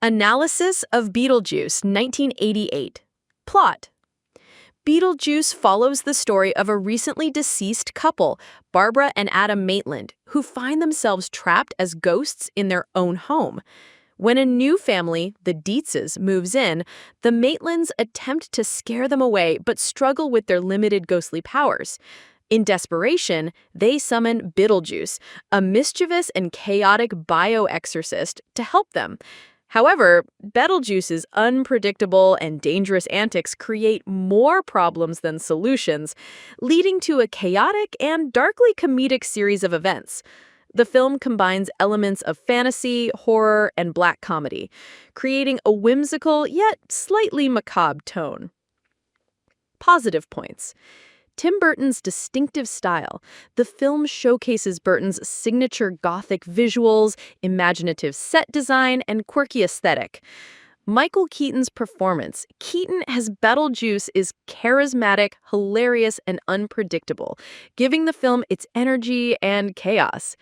Analysis of Beetlejuice, 1988. Plot. Beetlejuice follows the story of a recently deceased couple, Barbara and Adam Maitland, who find themselves trapped as ghosts in their own home. When a new family, the Dietzes, moves in, the Maitlands attempt to scare them away but struggle with their limited ghostly powers. In desperation, they summon Beetlejuice, a mischievous and chaotic bio-exorcist, to help them. However, Beetlejuice's unpredictable and dangerous antics create more problems than solutions, leading to a chaotic and darkly comedic series of events. The film combines elements of fantasy, horror, and black comedy, creating a whimsical yet slightly macabre tone. Positive points. Tim Burton's distinctive style. The film showcases Burton's signature Gothic visuals, imaginative set design, and quirky aesthetic. Michael Keaton's performance. Keaton as Beetlejuice is charismatic, hilarious, and unpredictable, giving the film its energy and chaos.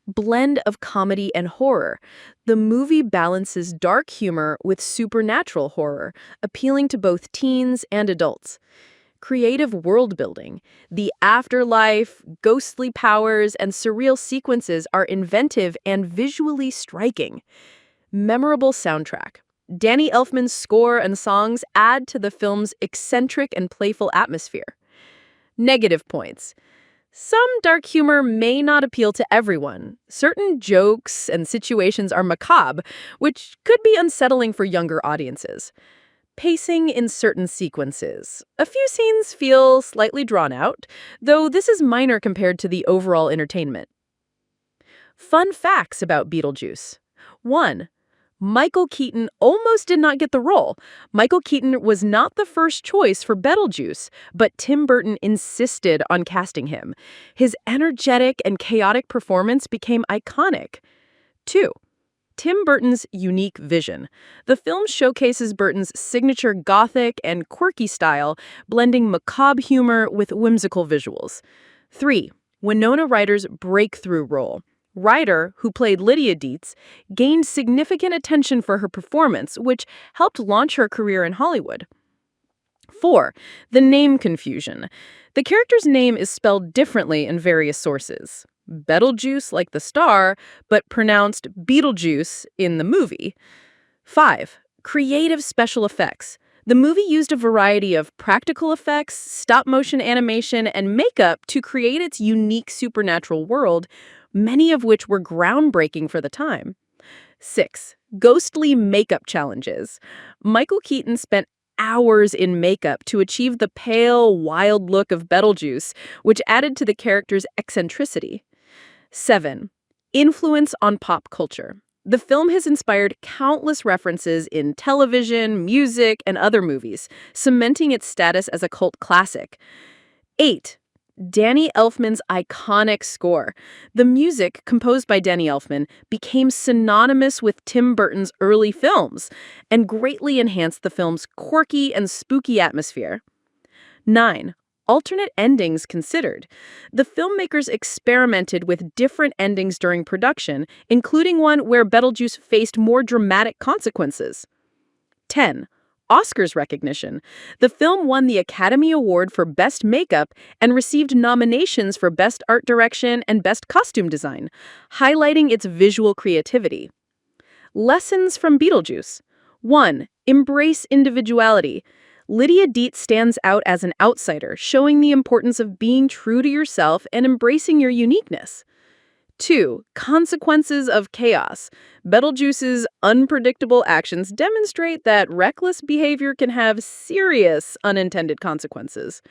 Blend of comedy and horror. The movie balances dark humor with supernatural horror, appealing to both teens and adults. Creative world building. The afterlife, ghostly powers, and surreal sequences are inventive and visually striking. Memorable soundtrack. Danny Elfman's score and songs add to the film's eccentric and playful atmosphere. Negative points. Some dark humor may not appeal to everyone. Certain jokes and situations are macabre, which could be unsettling for younger audiences. Pacing in certain sequences. A few scenes feel slightly drawn out, though this is minor compared to the overall entertainment. Fun facts about Beetlejuice. 1. Michael Keaton almost did not get the role. Michael Keaton was not the first choice for Beetlejuice, but Tim Burton insisted on casting him. His energetic and chaotic performance became iconic. 2. Tim Burton's unique vision. The film showcases Burton's signature Gothic and quirky style, blending macabre humor with whimsical visuals. 3. Winona Ryder's breakthrough role. Ryder, who played Lydia Dietz, gained significant attention for her performance, which helped launch her career in Hollywood. 4. The name confusion. The character's name is spelled differently in various sources. Beetlejuice like the star, but pronounced Beetlejuice in the movie. 5. Creative special effects. The movie used a variety of practical effects, stop-motion animation, and makeup to create its unique supernatural world, many of which were groundbreaking for the time. 6. Ghostly makeup challenges. Michael Keaton spent hours in makeup to achieve the pale, wild look of Beetlejuice, which added to the character's eccentricity. 7. Influence on pop culture. The film has inspired countless references in television, music, and other movies, cementing its status as a cult classic. 8. Danny Elfman's iconic score. The music, composed by Danny Elfman, became synonymous with Tim Burton's early films and greatly enhanced the film's quirky and spooky atmosphere. 9. Alternate endings considered. The filmmakers experimented with different endings during production, including one where Beetlejuice faced more dramatic consequences. 10. Oscars recognition. The film won the Academy Award for Best Makeup and received nominations for Best Art Direction and Best Costume Design, highlighting its visual creativity. Lessons from Beetlejuice. 1. Embrace individuality. Lydia Dietz stands out as an outsider, showing the importance of being true to yourself and embracing your uniqueness. 2. Consequences of chaos. Beetlejuice's unpredictable actions demonstrate that reckless behavior can have serious unintended consequences.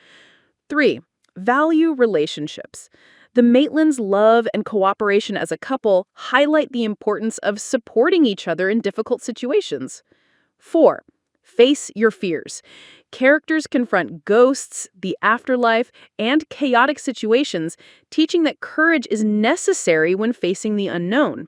3. Value relationships. The Maitlands' love and cooperation as a couple highlight the importance of supporting each other in difficult situations. 4. Face your fears. Characters confront ghosts, the afterlife, and chaotic situations, teaching that courage is necessary when facing the unknown.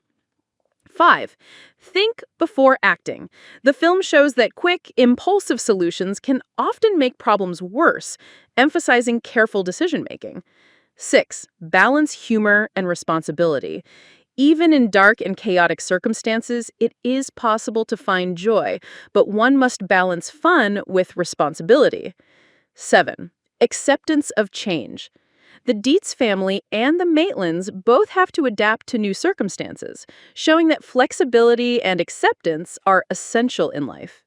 5. Think before acting. The film shows that quick, impulsive solutions can often make problems worse, emphasizing careful decision-making. 6. Balance humor and responsibility. Even in dark and chaotic circumstances, it is possible to find joy, but one must balance fun with responsibility. 7. Acceptance of change. The Dietz family and the Maitlands both have to adapt to new circumstances, showing that flexibility and acceptance are essential in life.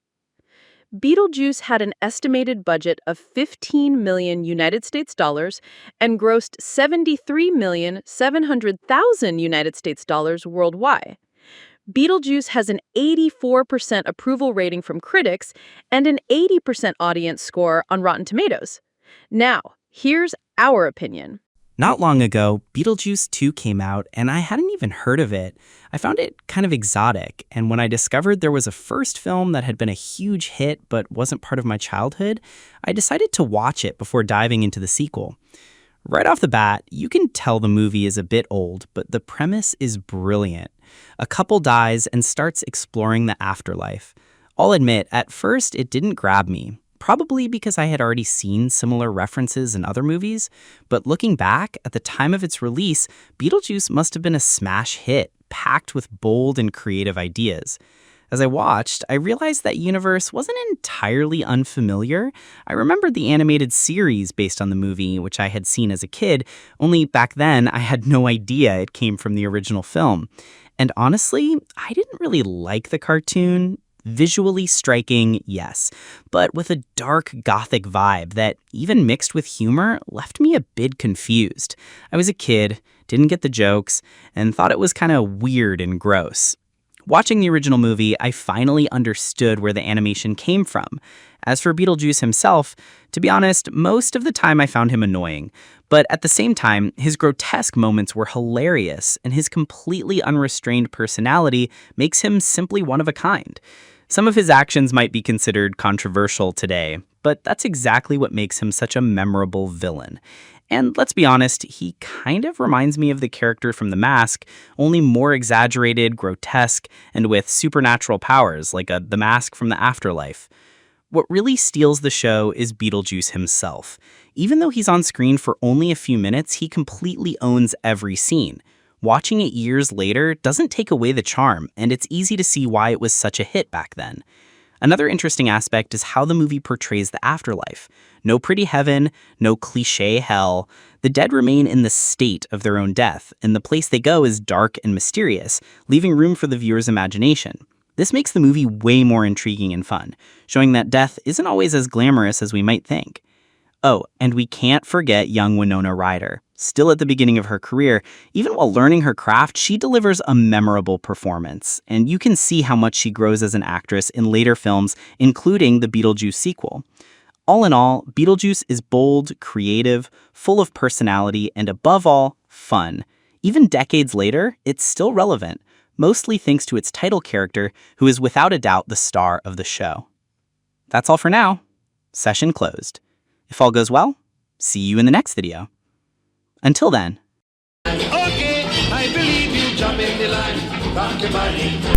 Beetlejuice had an estimated budget of 15 million United States dollars and grossed 73,700,000 United States dollars worldwide. Beetlejuice has an 84% approval rating from critics and an 80% audience score on Rotten Tomatoes. Now, here's our opinion. Not long ago, Beetlejuice 2 came out, and I hadn't even heard of it. I found it kind of exotic, and when I discovered there was a first film that had been a huge hit but wasn't part of my childhood, I decided to watch it before diving into the sequel. Right off the bat, you can tell the movie is a bit old, but the premise is brilliant. A couple dies and starts exploring the afterlife. I'll admit, at first it didn't grab me. Probably because I had already seen similar references in other movies, but looking back, at the time of its release, Beetlejuice must have been a smash hit, packed with bold and creative ideas. As I watched, I realized that universe wasn't entirely unfamiliar. I remembered the animated series based on the movie, which I had seen as a kid, only back then I had no idea it came from the original film. And honestly, I didn't really like the cartoon. Visually striking, yes, but with a dark gothic vibe that, even mixed with humor, left me a bit confused. I was a kid, didn't get the jokes, and thought it was kind of weird and gross. Watching the original movie, I finally understood where the animation came from. As for Beetlejuice himself, to be honest, most of the time I found him annoying. But at the same time, his grotesque moments were hilarious, and his completely unrestrained personality makes him simply one of a kind. Some of his actions might be considered controversial today, but that's exactly what makes him such a memorable villain. And let's be honest, he kind of reminds me of the character from The Mask, only more exaggerated, grotesque, and with supernatural powers, like the Mask from the Afterlife. What really steals the show is Beetlejuice himself. Even though he's on screen for only a few minutes, he completely owns every scene. Watching it years later doesn't take away the charm, and it's easy to see why it was such a hit back then. Another interesting aspect is how the movie portrays the afterlife. No pretty heaven, no cliché hell. The dead remain in the state of their own death, and the place they go is dark and mysterious, leaving room for the viewer's imagination. This makes the movie way more intriguing and fun, showing that death isn't always as glamorous as we might think. Oh, and we can't forget young Winona Ryder. Still at the beginning of her career, even while learning her craft, she delivers a memorable performance, and you can see how much she grows as an actress in later films, including the Beetlejuice sequel. All in all, Beetlejuice is bold, creative, full of personality, and above all, fun. Even decades later, it's still relevant, mostly thanks to its title character, who is without a doubt the star of the show. That's all for now. Session closed. If all goes well, see you in the next video. Until then. Okay, I believe you, jump in the line, rock your body.